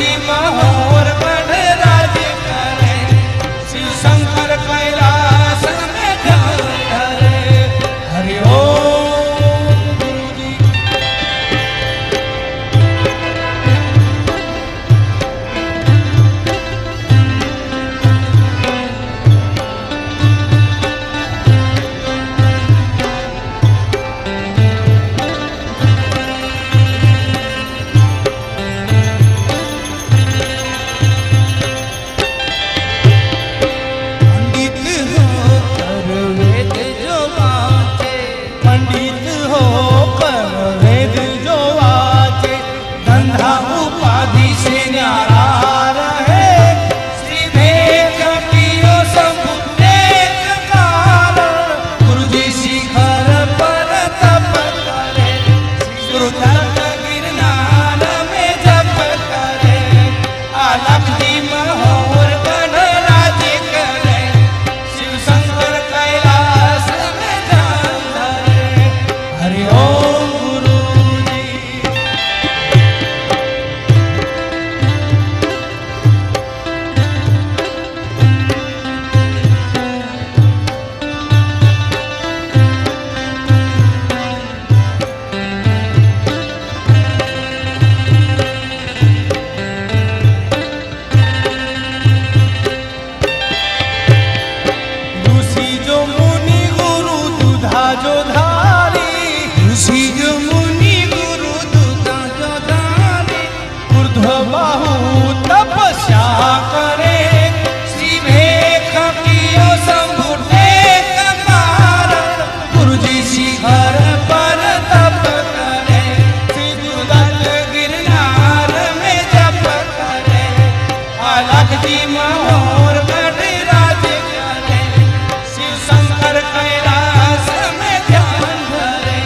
जी महोर गढ़ राज करे, शिव शंकर कैलाश में ध्यान धरे। हरि ओम गुरु जी। पंडित होकर वेद जो वाचे, धंधा उपाधि से न्यारा रहे, श्री भेद पियो शंभु एक कारण, गुरु जी शिखर पर तप करे, गुरु दत्त गिरनार में जप करे, अलख जी महोर गढ़ राज करे, शिव शंकर कैलाश में ध्यान धरे। हरि ओम गुरु जी। ऋषि जो मुनि गुरु दुधा जो धारी, ऋषि जो मुनि गुरु दुधा जो धारी, ऊर्ध्व बाहु तपस्या करे, श्री भेख कियो शंभु एक कारण, गुरु जी शिखर पर तप करे, श्री गुरु दत्त गिरनार में जप करे, अलख जी महोर गढ़ राज करे, शिव शंकर कैलाश में ध्यान धरे।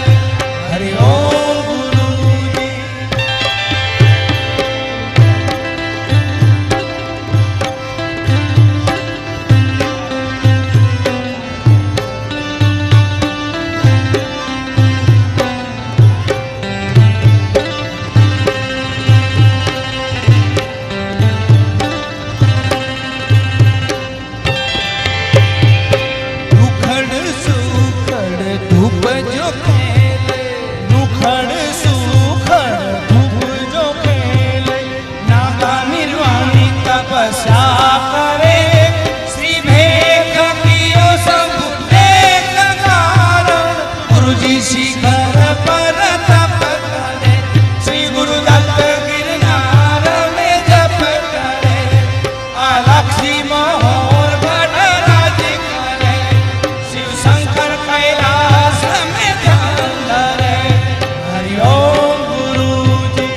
हरि ओम गुरु जी। दुखड़ सुखड़ धूप जो खेले, दुखड़ सुखड़ धूप जो खेले, नागा निर्वाणी तपस्या करे, श्री भेख कियो शंभु एक कारण, गुरु जी शिखर पर तप करे, श्री गुरु दत्त गिरनार में जप करे, अलख जी महोर गढ़ राज करे, शिव शंकर कैलाश में ध्यान धरे। हरि ओम गुरु जी।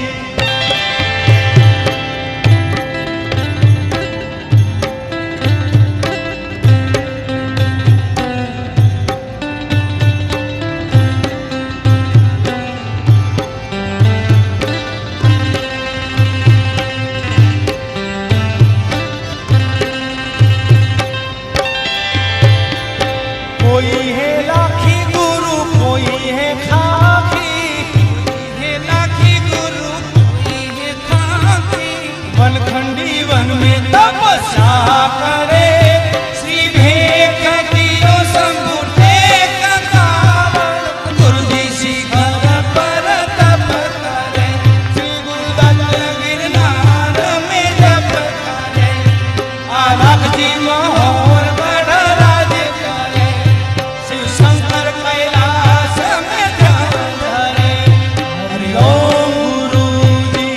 कोई है लाखी गुरु, कोई है खाकी, कोई है लाखी गुरु, कोई है खाकी, वनखंडी वन में तपस्या करे, श्री भेख कियो शंभु एक कारण, गुरु जी शिखर पर तप करे, श्री गुरु दत्त गिरनार में जप करे, अलख जी महोर गढ़ राज करे, शिव शंकर कैलाश में ध्यान धरे। हरि ओम गुरु जी।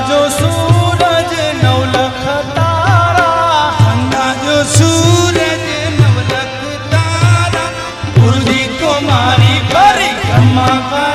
जो सूरज नवलख तारा, चंदा जो सूरज नवलख तारा, गुरुजी को मारी परिक्रमा का